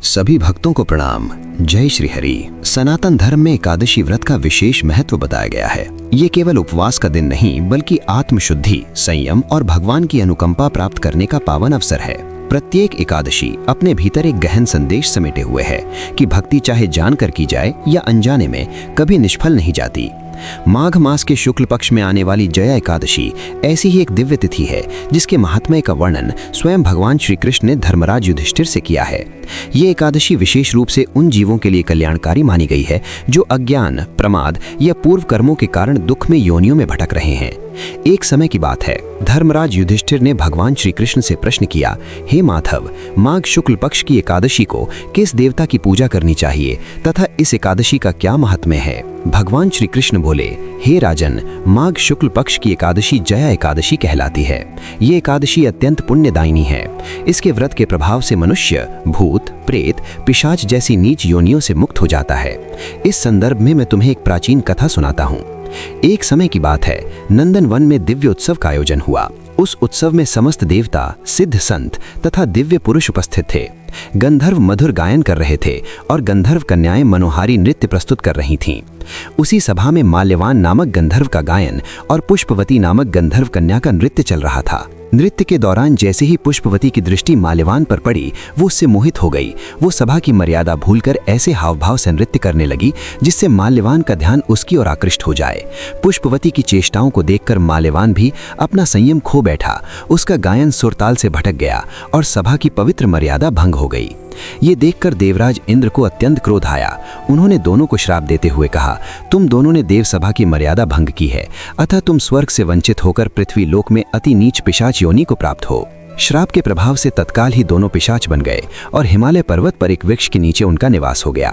सभी भक्तों को प्रणाम। जय श्री हरि। सनातन धर्म में एकादशी व्रत का विशेष महत्व बताया गया है। ये केवल उपवास का दिन नहीं बल्कि आत्मशुद्धि, संयम और भगवान की अनुकंपा प्राप्त करने का पावन अवसर है। प्रत्येक एकादशी अपने भीतर एक गहन संदेश समेटे हुए है कि भक्ति चाहे जानकर की जाए या अनजाने में कभी निष्फल नहीं जाती। माघ मास के शुक्ल पक्ष में आने वाली जया एकादशी ऐसी ही एक दिव्य तिथि है जिसके महात्म्य का वर्णन स्वयं भगवान श्री कृष्ण ने धर्मराज युधिष्ठिर से किया है। ये एकादशी विशेष रूप से उन जीवों के लिए कल्याणकारी मानी गई है जो अज्ञान, प्रमाद या पूर्व कर्मों के कारण दुख में योनियों में भटक रहे हैं। एक समय की बात है, धर्मराज युधिष्ठिर ने भगवान श्री कृष्ण से प्रश्न किया, हे माधव, माघ शुक्ल पक्ष की एकादशी को किस देवता की पूजा करनी चाहिए तथा इस एकादशी का क्या महात्म्य है? भगवान श्री कृष्ण बोले, हे राजन, माघ शुक्ल पक्ष की एकादशी जया एकादशी कहलाती है। ये एकादशी अत्यंत पुण्यदायिनी है। इसके व्रत के प्रभाव से मनुष्य भूत, प्रेत, पिशाच जैसी नीच योनियों से मुक्त हो जाता है। इस संदर्भ में मैं तुम्हें एक प्राचीन कथा सुनाता हूँ। एक समय की बात है, नंदन वन में दिव्य उत्सव का आयोजन हुआ। उस उत्सव में समस्त देवता, सिद्ध संत तथा दिव्य पुरुष उपस्थित थे। गंधर्व मधुर गायन कर रहे थे और गंधर्व कन्याएं मनोहारी नृत्य प्रस्तुत कर रही थीं। उसी सभा में माल्यवान नामक गंधर्व का गायन और पुष्पवती नामक गंधर्व कन्या का नृत्य चल रहा था। नृत्य के दौरान जैसे ही पुष्पवती की दृष्टि माल्यवान पर पड़ी, वो उससे मोहित हो गई। वो सभा की मर्यादा भूलकर ऐसे हाव भाव से नृत्य करने लगी जिससे माल्यवान का ध्यान उसकी ओर आकृष्ट हो जाए। पुष्पवती की चेष्टाओं को देखकर माल्यवान भी अपना संयम खो बैठा। उसका गायन सुरताल से भटक गया और सभा की पवित्र मर्यादा भंग हो गई। ये देखकर देवराज इंद्र को अत्यंत क्रोध आया। उन्होंने दोनों को श्राप देते हुए कहा, तुम दोनों ने देव सभा की मर्यादा भंग की है, अतः तुम स्वर्ग से वंचित होकर पृथ्वी लोक में अति नीच पिशाच योनि को प्राप्त हो। श्राप के प्रभाव से तत्काल ही दोनों पिशाच बन गए और हिमालय पर्वत पर एक वृक्ष के नीचे उनका निवास हो गया।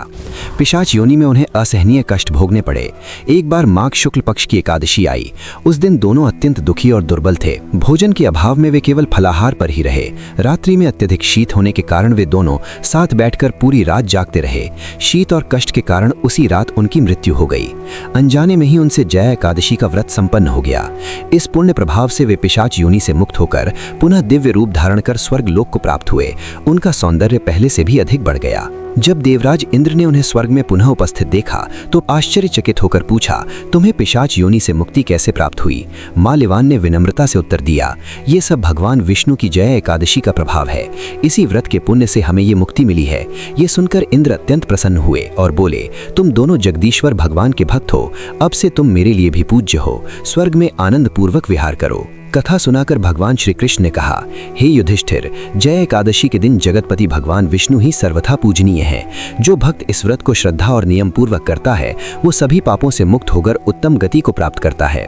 पिशाच योनि में उन्हें असहनीय कष्ट भोगने पड़े। एक बार माघ शुक्ल पक्ष की एकादशी आई। उस दिन दोनों अत्यंत दुखी और दुर्बल थे। भोजन के अभाव में वे केवल फलाहार पर ही रहे। रात्रि में अत्यधिक शीत होने के कारण वे दोनों साथ बैठकर पूरी रात जागते रहे। शीत और कष्ट के कारण उसी रात उनकी मृत्यु हो गई। अनजाने में ही उनसे जया एकादशी का व्रत संपन्न हो गया। इस पुण्य प्रभाव से वे पिशाच योनि से मुक्त होकर पुनः दिव्य रूप धारण कर स्वर्ग लोक को प्राप्त हुए। उनका सौंदर्य पहले से भी अधिक बढ़ गया। जब देवराज इंद्र ने उन्हें स्वर्ग में पुनः उपस्थित देखा तो आश्चर्यचकित होकर पूछा, तुम्हें पिशाच योनि से मुक्ति कैसे प्राप्त हुई? माल्यवान ने विनम्रता से उत्तर दिया, ये सब भगवान विष्णु की जया एकादशी का प्रभाव है। इसी व्रत के पुण्य से हमें ये मुक्ति मिली है। ये सुनकर इंद्र अत्यंत प्रसन्न हुए और बोले, तुम दोनों जगदीश्वर भगवान के भक्त हो। अब से तुम मेरे लिए भी पूज्य हो। स्वर्ग में आनंद पूर्वक विहार करो। कथा सुनाकर भगवान श्री कृष्ण ने कहा, हे युधिष्ठिर, जय एकादशी के दिन जगतपति भगवान विष्णु ही सर्वथा पूजनीय है। जो भक्त इस व्रत को श्रद्धा और नियम पूर्वक करता है वो सभी पापों से मुक्त होकर उत्तम गति को प्राप्त करता है।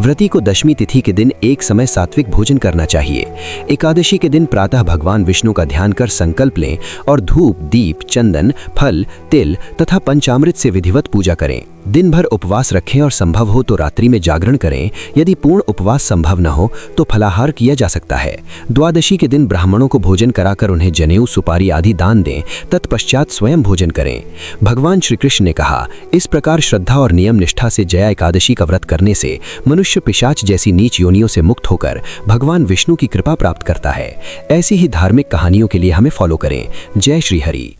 व्रती को दशमी तिथि के दिन एक समय सात्विक भोजन करना चाहिए। एकादशी के दिन प्रातः भगवान विष्णु का ध्यान कर संकल्प लें और धूप, दीप, चंदन, फल, तिल तथा पंचामृत से विधिवत पूजा करें। दिन भर उपवास रखें और संभव हो तो रात्रि में जागरण करें। यदि पूर्ण उपवास संभव न हो तो फलाहार किया जा सकता है। द्वादशी के दिन ब्राह्मणों को भोजन कराकर उन्हें जनेऊ, सुपारी आदि दान दें। तत्पश्चात स्वयं भोजन करें। भगवान श्री कृष्ण ने कहा, इस प्रकार श्रद्धा और नियम निष्ठा से जया एकादशी का व्रत करने से मनुष्य पिशाच जैसी नीच योनियों से मुक्त होकर भगवान विष्णु की कृपा प्राप्त करता है। ऐसी ही धार्मिक कहानियों के लिए हमें फॉलो करें। जय श्री हरि।